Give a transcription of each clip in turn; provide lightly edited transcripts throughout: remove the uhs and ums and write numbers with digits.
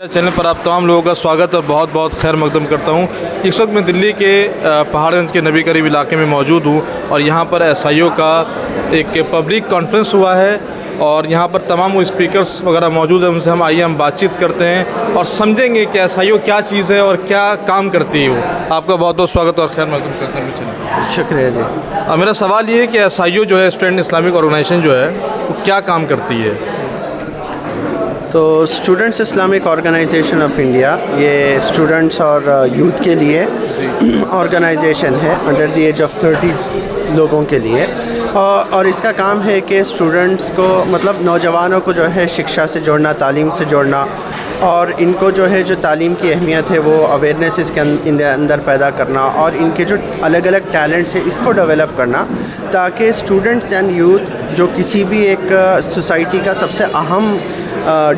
Channel पर आप तमाम लोगों का स्वागत और बहुत बहुत खैर मकदम करता हूँ। इस वक्त मैं दिल्ली के पहाड़गंज के नबी करीब इलाके में मौजूद हूँ और यहाँ पर एसआईओ का एक पब्लिक कॉन्फ्रेंस हुआ है और यहाँ पर तमाम वो स्पीकर्स वगैरह मौजूद हैं। उनसे हम बातचीत करते हैं और समझेंगे कि एसआईओ क्या चीज़ है और क्या काम करती है वो। आपका बहुत बहुत स्वागत और खैर मकदम करते हैं। शुक्रिया जी। मेरा सवाल ये है कि एसआईओ जो है स्टूडेंट इस्लामिक ऑर्गेनाइजेशन जो है वो क्या काम करती है? तो students Islamic organisation of India ये स्टूडेंट्स और यूथ के लिए ऑर्गेनाइजेशन है अंडर द एज ऑफ 30 लोगों के लिए। और इसका काम है कि स्टूडेंट्स को मतलब नौजवानों को जो है शिक्षा से जोड़ना, तालीम से जोड़ना और इनको जो है जो तालीम की अहमियत है वो अवेयरनेस इसके अंदर पैदा करना और इनके जो अलग अलग टैलेंट्स है इसको डेवलप करना, ताकि स्टूडेंट्स एंड यूथ जो किसी भी एक सोसाइटी का सबसे अहम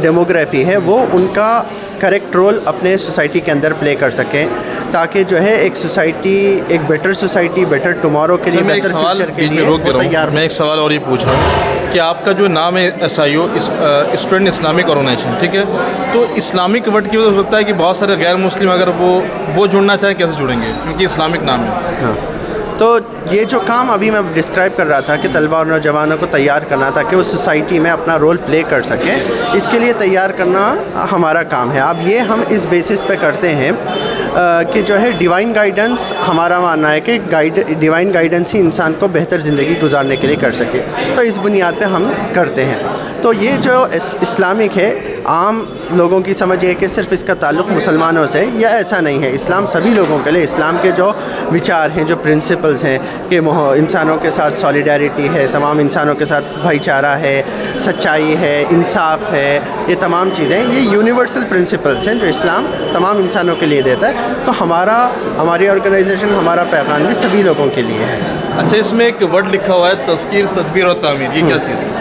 डेमोग्राफी है वो उनका करेक्ट रोल अपने सोसाइटी के अंदर प्ले कर सकें, ताकि जो है एक सोसाइटी, एक बेटर सोसाइटी, बेटर टुमारो के लिए, बेटर फ्यूचर के लिए तैयार। मैं एक सवाल और ये पूछ रहा हूँ कि आपका जो नाम है एसआईओ स्टूडेंट इस्लामिक ऑर्गेनाइजेशन, ठीक है, तो इस्लामिक वर्ड की वजह हो सकता है कि बहुत सारे गैर मुस्लिम अगर वो जुड़ना चाहे कैसे जुड़ेंगे, क्योंकि इस्लामिक नाम है। हाँ, तो ये जो काम अभी मैं डिस्क्राइब कर रहा था कि तलबा और नौजवानों को तैयार करना ताकि वो सोसाइटी में अपना रोल प्ले कर सकें, इसके लिए तैयार करना हमारा काम है। अब ये हम इस बेसिस पे करते हैं कि जो है डिवाइन गाइडेंस, हमारा मानना है कि डिवाइन गाइडेंस ही इंसान को बेहतर ज़िंदगी गुजारने के लिए कर सके, तो इस बुनियाद पे हम करते हैं। तो ये जो इस्लामिक है, आम लोगों की समझ ये है कि सिर्फ़ इसका ताल्लुक़ मुसलमानों से, या ऐसा नहीं है। इस्लाम सभी लोगों के लिए, इस्लाम के जो विचार हैं, जो प्रिंसिपल्स हैं कि इंसानों के साथ सॉलिडारिटी है, तमाम इंसानों के साथ भाईचारा है, सच्चाई है, इंसाफ है, ये तमाम चीज़ें, ये यूनिवर्सल प्रिंसिपल्स हैं जो इस्लाम तमाम इंसानों के लिए देता है। तो हमारी ऑर्गेनाइजेशन, हमारा पैगाम भी सभी लोगों के लिए है। अच्छा, इसमें एक वर्ड लिखा हुआ है तज़कीर, तदबीर और तामीर, ये क्या चीज़ है?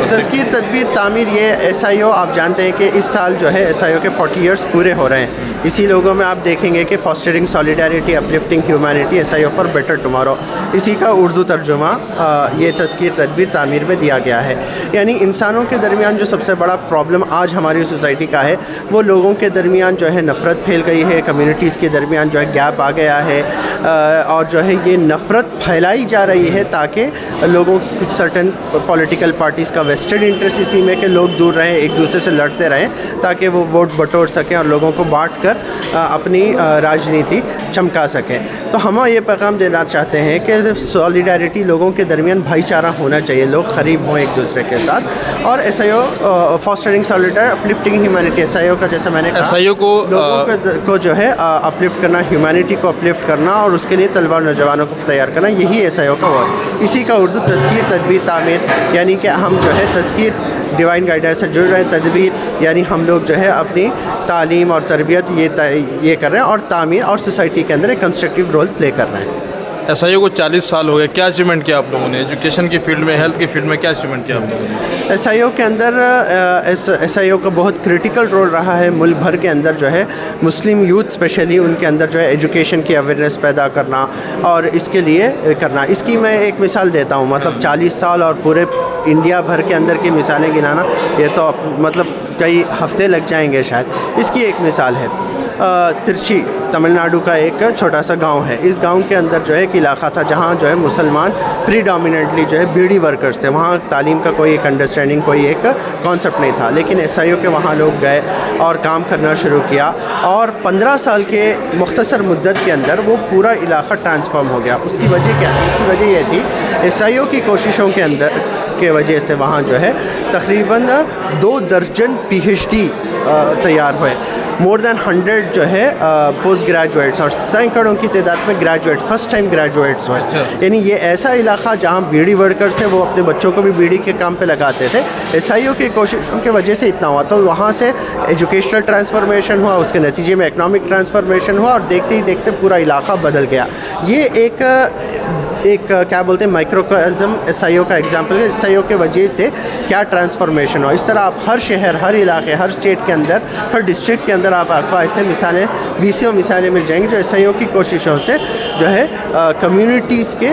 तज़कीर, तदबीर, तामीर, ये एसआईओ, आप जानते हैं कि इस साल जो है एसआईओ के 40 इयर्स पूरे हो रहे हैं। इसी लोगों में आप देखेंगे कि fostering solidarity, uplifting humanity, SIO for better tomorrow, इसी का उर्दू तर्जुमा ये तज़कीर, तदबीर, तामीर में दिया गया है। यानी इंसानों के दरमियान जो सबसे बड़ा प्रॉब्लम आज हमारी सोसाइटी का है वो लोगों के दरमियान जो है नफ़रत फैल गई है, कम्युनिटीज़ के दरमियान जो है गैप आ गया है और जो है ये नफ़रत फैलाई जा रही है ताकि लोगों, कुछ सर्टेन पॉलिटिकल पार्टीज़ का वेस्टेड इंटरेस्ट इसी में कि लोग दूर रहें, एक दूसरे से लड़ते रहें ताकि वो वोट बटोर सकें और लोगों को बांट कर अपनी राजनीति चमका सकें। तो हम ये पैगाम देना चाहते हैं कि सॉलिडारिटी, लोगों के दरमियान भाईचारा होना चाहिए, लोग करीब हों एक दूसरे के साथ। और SIO fostering solidarity, uplifting humanity, SIO का जैसे मैंने कहा, एसआईओ को लोगों को जो है अपलिफ्ट करना, ह्यूमैनिटी को अपलिफ्ट करना और उसके लिए तलबा और नौजवानों को तैयार करना, यही एसआईओ का वर्क। इसी का उर्दू तज़कीर, तदबीर, तामीर, यानी कि हम जो है तज़कीर डिवाइन गाइडेंस से जुड़ रहे हैं, तदबीर यानी हम लोग जो है अपनी तालीम और तरबियत ये कर रहे हैं, और तामीर और सोसाइटी के अंदर एक कंस्ट्रक्टिव रोल प्ले कर रहे हैं। एसआईओ को 40 साल हो गए, क्या अचीवमेंट किया आप लोगों ने एजुकेशन की फील्ड में, हेल्थ की फील्ड में, क्या अचीवमेंट किया आप लोगों ने? एसआईओ के अंदर एसआईओ का बहुत क्रिटिकल रोल रहा है मुल्क भर के अंदर जो है मुस्लिम यूथ स्पेशली उनके अंदर जो है एजुकेशन की अवेयरनेस पैदा करना और इसके लिए करना। इसकी मैं एक मिसाल देता हूँ, मतलब 40 साल और पूरे इंडिया भर के अंदर की मिसालें गिनाना ये तो मतलब कई हफ्ते लग जाएंगे शायद। इसकी एक मिसाल है तिरची, तमिलनाडु का एक छोटा सा गांव है। इस गांव के अंदर जो है एक इलाका था जहां जो है मुसलमान प्रीडोमिनेंटली जो है बीड़ी वर्कर्स थे। वहां तालीम का कोई एक अंडरस्टैंडिंग, कोई एक कॉन्सेप्ट नहीं था, लेकिन एसआईओ के वहां लोग गए और काम करना शुरू किया और 15 साल के मुख्तसर मुद्दत के अंदर वो पूरा इलाका ट्रांसफॉर्म हो गया। उसकी वजह क्या है? उसकी वजह यह थी एसआईओ की कोशिशों के अंदर के वजह से वहाँ जो है तकरीबन 2 दर्जन पीएचडी तैयार हुए, मोर देन 100 जो है पोस्ट ग्रेजुएट्स और सैकड़ों की तादाद में ग्रेजुएट, फर्स्ट टाइम ग्रेजुएट्स हुए। यानी ये ऐसा इलाका जहाँ बीड़ी वर्कर्स थे वो अपने बच्चों को भी बीड़ी के काम पे लगाते थे। एसआईओ की कोशिशों की वजह से इतना हुआ, तो वहाँ से एजुकेशनल ट्रांसफॉर्मेशन हुआ, उसके नतीजे में इकनॉमिक ट्रांसफॉर्मेशन हुआ और देखते ही देखते पूरा इलाका बदल गया। ये एक क्या बोलते हैं माइक्रोकॉज़म एसआईओ का एग्जांपल है, एसआईओ के वजह से क्या ट्रांसफॉर्मेशन हो। इस तरह आप हर शहर, हर इलाके, हर स्टेट के अंदर, हर डिस्ट्रिक्ट के अंदर आपको ऐसे मिसालें, 20 मिसालें मिल जाएंगी जो एसआईओ की कोशिशों से जो है कम्युनिटीज़ के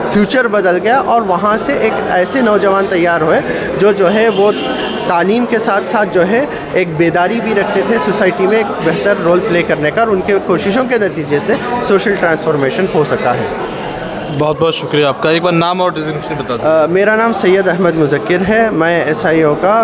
फ्यूचर बदल गया और वहाँ से एक ऐसे नौजवान तैयार हुए जो है वो तालीम के साथ साथ जो है एक बेदारी भी रखते थे सोसाइटी में एक बेहतर रोल प्ले करने का, और उनके कोशिशों के नतीजे से सोशल ट्रांसफॉर्मेशन हो सका है। बहुत बहुत शुक्रिया आपका। एक बार नाम और डिजिग्नेशन बता दें। मेरा नाम सैयद अहमद मुज़क्किर है। मैं SIO का